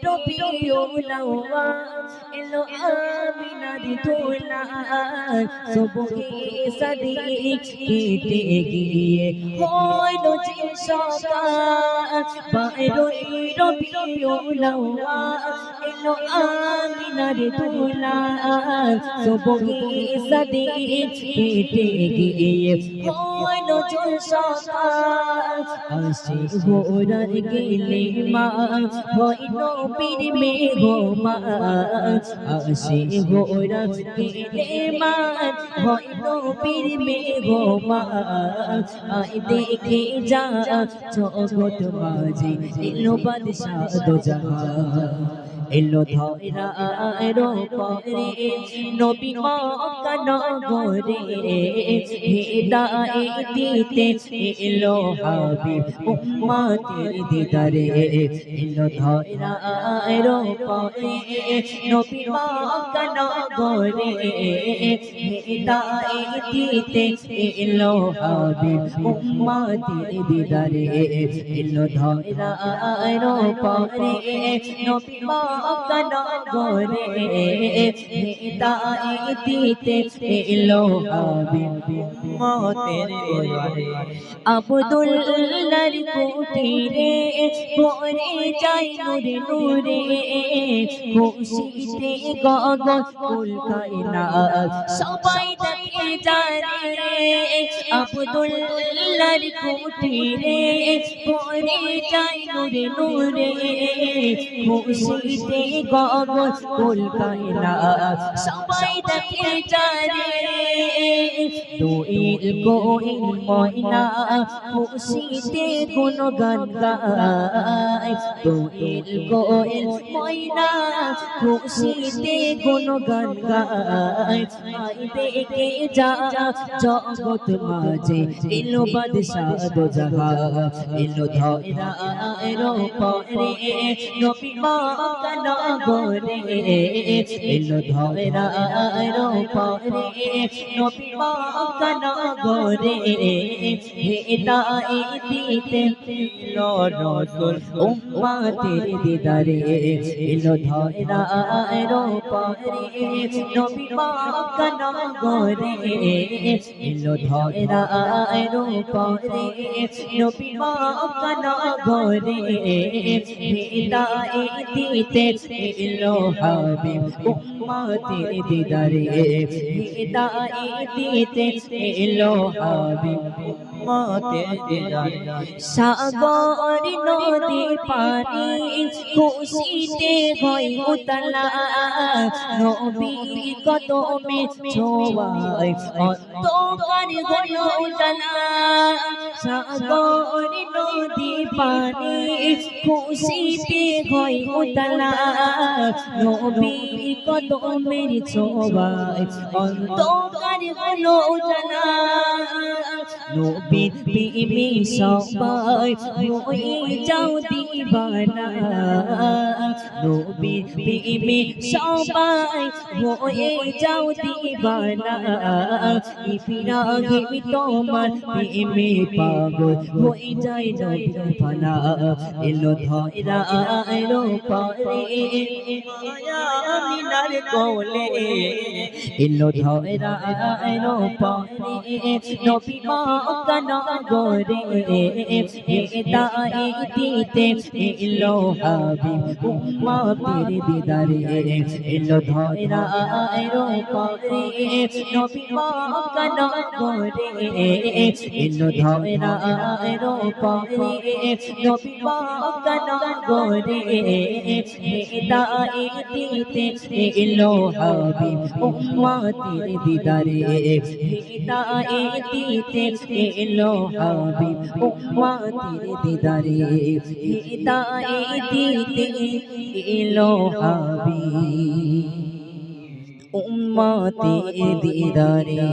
রবিউলাওয়া এলো আমিনার দোলা সুবহে সাদিক কেটে গিয়ে হইল যে সকাল 12 রবিউলাওয়া এলো আমিনার দোলা সুবহে সাদিক কেটে গিয়ে হইল যে সকাল আসে ভোরার গেলে মা হইল পীর মেঘমা আসে ভোরার গেলে মা হইল পীর মেঘমা আই দেখে যা জগৎ মাঝে এলো বাদশা দো জাহান এলো ধরা পরে নবী মক্কা নগরে হেদায়েত দিতে এলো হাবিব উম্মতের দিদারে এলো ধরা পরে নবী মক্কা নগরে হেদায়েত দিতে এলো হাবিব উম্মতের দিদারে এলো ধরা পরে নবী মক্কা নগরে হেদায়েত দিতে এলো হাবিব উম্মতের দিদারে আব্দুল্লাহর কুটিরে পরে যায় নূরে নূরে খুশিতে গগন কুল কায়নাত সবাই দেখে যায় আব্দুল্লাহর কুটিরে পরে যায় নূরে নূরে খুশিতে গগন কুল কায়নাত সবাই দেখে যায় দোইল কোইল ময়না খুশিতে গুণগান গায় দোইল কোইল ময়না খুশিতে গুণগান গায় আই দেখে যা জগৎ মাঝে এলো বাদশা দো জাহান এলো ধরা পরে নবী মক্কা নগরে এলো ধরা পরে নবী মক্কা নগরে হেদায়েত দিতে এলো রাসূল উম্মতের দিদারে এলো ধরা পরে নবী মক্কা নগরে এলো ধরা পরে নবী মক্কা নগরে হেদায়েত দিতে এলো হাবিব উম্মতের দিদারে হেদায়েত দিতে এলো হাবিব উম্মতের দিদারে সাগর নদী পানি খুশিতে হয় উতলা নবী কদমে ছোঁয়ায় অন্তর হলো উজালা সাগর নদী পানি খুশিতে হয় উতলা নবী কদমের ছোঁয়ায় অন্তর হলো উজালা নবীর প্রেমে সবাই হয়ে যাও দিবানা নবীর প্রেমে সবাই হয়ে যাও দিবানা ইব্রাহিম তোমার প্রেমে পাগল হয়ে যায় নবীর ফানা এলো ধরা পরে আমিনার কোলে এলো ধরা পরে নবী মক্কা নগরে হেদায়েত দিতে এলো হাবিব উম্মতের দিদারে এলো ধরা পরে নবী মক্কা নগরে এলো ধরা পরে নবী মক্কা নগরে হেদায়েত দিতে এলো হাবিব উম্মতের দিদারে হেদায়েত দিতে এলো হাবিব উম্মতের দিদারে হেদায়েত দিতে এলো হাবিব উম্মতের দিদারে।